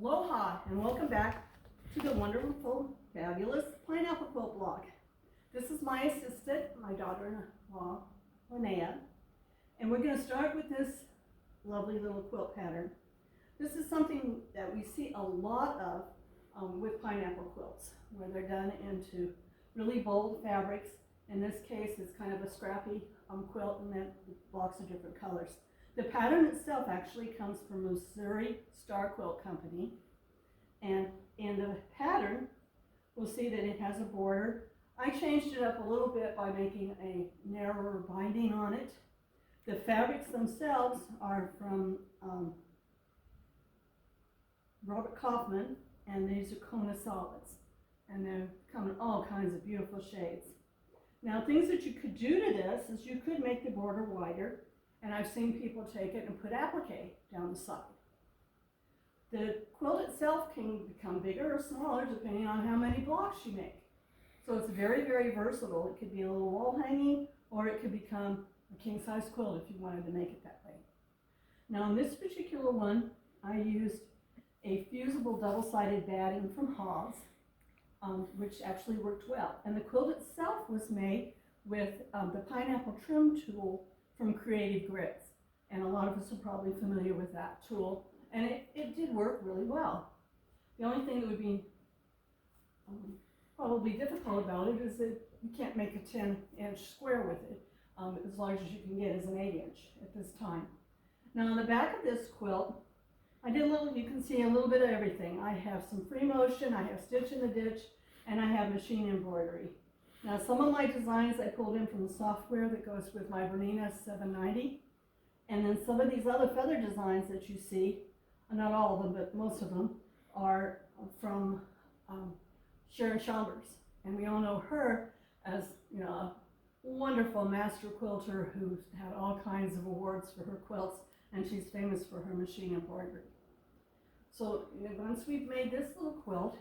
Aloha and welcome back to the wonderful, fabulous pineapple quilt blog. This is my assistant, my daughter-in-law, Linnea, and we're going to start with this lovely little quilt pattern. This is something that we see a lot of with pineapple quilts, where they're done into really bold fabrics. In this case, it's kind of a scrappy quilt, and then blocks of different colors. The pattern itself actually comes from Missouri Star Quilt Company, and in the pattern, we'll see that it has a border. I changed it up a little bit by making a narrower binding on it. The fabrics themselves are from Robert Kaufman, and these are Kona solids, and they come in all kinds of beautiful shades. Now, things that you could do to this is you could make the border wider, and I've seen people take it and put applique down the side. The quilt itself can become bigger or smaller depending on how many blocks you make. So it's very, very versatile. It could be a little wall hanging, or it could become a king-size quilt if you wanted to make it that way. Now, in this particular one, I used a fusible double-sided batting from Hobbs, which actually worked well. And the quilt itself was made with the pineapple trim tool from Creative Grits, and a lot of us are probably familiar with that tool, and it did work really well. The only thing that would be probably difficult about it is that you can't make a 10-inch square with it. As large as you can get is an 8-inch at this time. Now on the back of this quilt, I did you can see a little bit of everything. I have some free motion, I have stitch in the ditch, and I have machine embroidery. Now, some of my designs I pulled in from the software that goes with my Bernina 790, and then some of these other feather designs that you see, not all of them, but most of them, are from Sharon Chambers, and we all know her as, you know, a wonderful master quilter who's had all kinds of awards for her quilts, and she's famous for her machine embroidery. So once we've made this little quilt,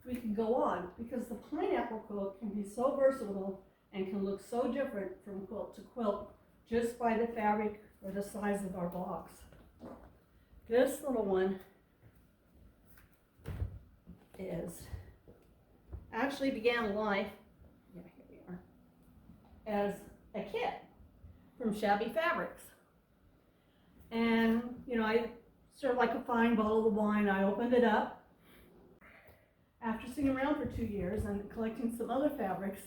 we can go on, because the pineapple quilt can be so versatile and can look so different from quilt to quilt just by the fabric or the size of our blocks. This little one actually began life, here we are, as a kit from Shabby Fabrics. And, you know, I sort of like a fine bottle of wine, I opened it up. After sitting around for 2 years and collecting some other fabrics,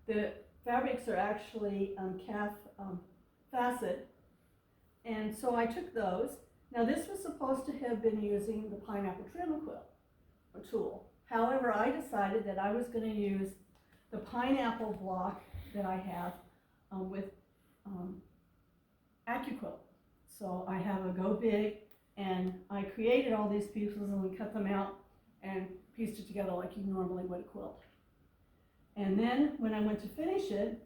the fabrics are actually calf facet, and so I took those. Now this was supposed to have been using the pineapple trim quilt tool. However, I decided that I was going to use the pineapple block that I have with AccuQuilt. So I have a Go Big, and I created all these pieces and we cut them out and pieced it together like you normally would a quilt. And then when I went to finish it,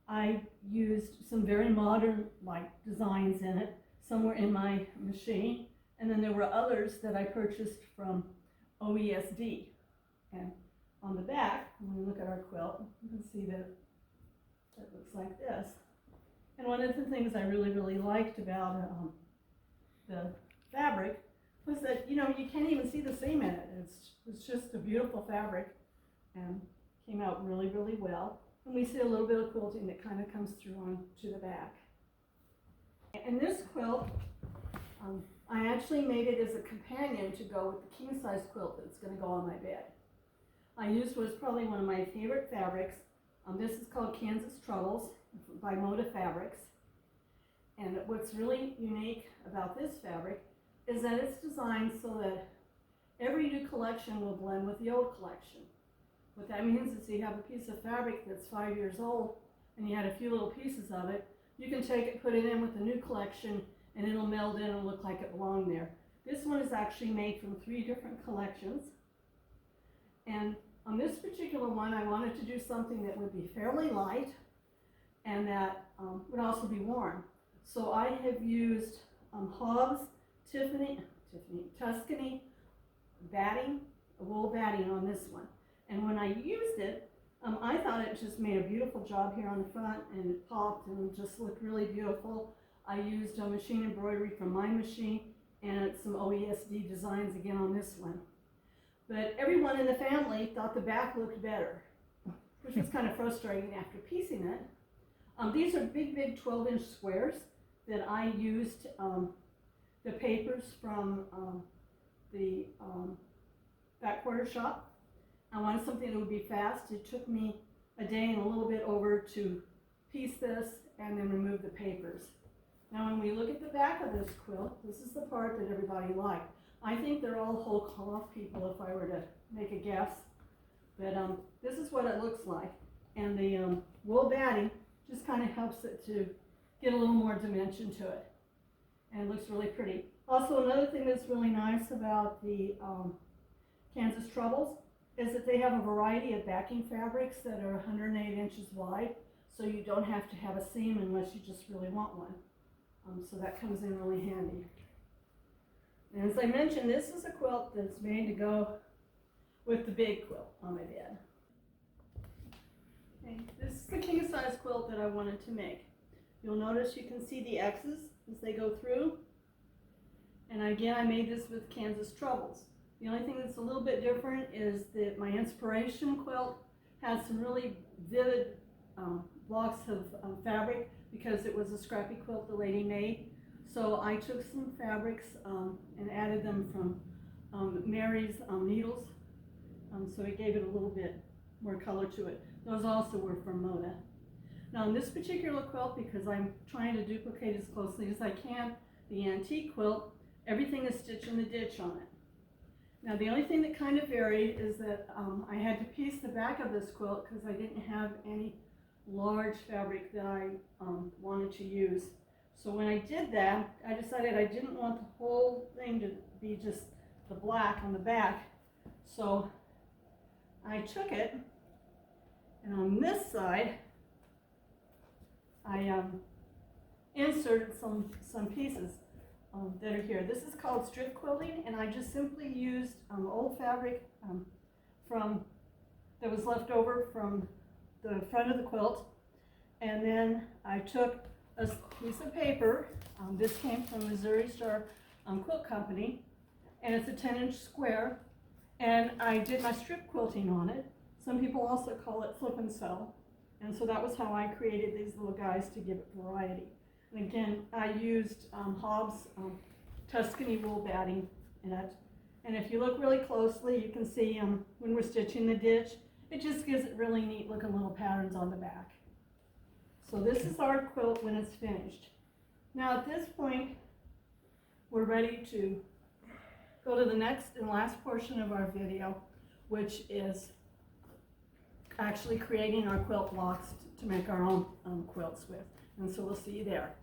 I used some very modern like designs in it. Some were in my machine, and then there were others that I purchased from OESD. And on the back, when we look at our quilt, you can see that it looks like this. And one of the things I really, really liked about the fabric was that, you know, you can't even see the seam in it. It's just a beautiful fabric and came out really, really well. And we see a little bit of quilting that kind of comes through on to the back. And this quilt, I actually made it as a companion to go with the king-size quilt that's going to go on my bed. I used what's probably one of my favorite fabrics. This is called Kansas Troubles by Moda Fabrics. And what's really unique about this fabric is that it's designed so that every new collection will blend with the old collection. What that means is you have a piece of fabric that's 5 years old and you had a few little pieces of it, you can take it, put it in with the new collection, and it'll meld in and look like it belonged there. This one is actually made from 3 different collections. And on this particular one, I wanted to do something that would be fairly light and that would also be warm. So I have used Hobbs Tuscany batting, a wool batting on this one. And when I used it, I thought it just made a beautiful job here on the front, and it popped and just looked really beautiful. I used a machine embroidery from my machine, and it's some OESD designs again on this one. But everyone in the family thought the back looked better, which was kind of frustrating after piecing it. These are big 12-inch squares that I used the papers from the back quarter shop. I wanted something that would be fast. It took me a day and a little bit over to piece this and then remove the papers. Now when we look at the back of this quilt, this is the part that everybody liked. I think they're all whole cloth people if I were to make a guess. But this is what it looks like. And the wool batting just kind of helps it to get a little more dimension to it. And it looks really pretty. Also, another thing that's really nice about the Kansas Troubles is that they have a variety of backing fabrics that are 108 inches wide, so you don't have to have a seam unless you just really want one. So that comes in really handy. And as I mentioned, this is a quilt that's made to go with the big quilt on my bed. Okay, this is the king size quilt that I wanted to make. You'll notice you can see the X's as they go through. And again, I made this with Kansas Troubles. The only thing that's a little bit different is that my inspiration quilt has some really vivid blocks of fabric because it was a scrappy quilt the lady made. So I took some fabrics and added them from Mary's needles. So it gave it a little bit more color to it. Those also were from Mona. Now in this particular quilt, because I'm trying to duplicate as closely as I can the antique quilt, everything is stitched in the ditch on it. Now the only thing that kind of varied is that I had to piece the back of this quilt because I didn't have any large fabric that I wanted to use. So when I did that, I decided I didn't want the whole thing to be just the black on the back. So I took it, and on this side, I inserted some pieces that are here. This is called strip quilting, and I just simply used old fabric that was left over from the front of the quilt, and then I took a piece of paper. This came from Missouri Star Quilt Company, and it's a 10-inch square, and I did my strip quilting on it. Some people also call it flip and sew, and so that was how I created these little guys to give it variety. And again, I used Hobbs Tuscany wool batting in it. And if you look really closely, you can see when we're stitching the ditch, it just gives it really neat looking little patterns on the back. So this is our quilt when it's finished. Now at this point, we're ready to go to the next and last portion of our video, which is actually creating our quilt blocks to make our own quilts with. And so we'll see you there.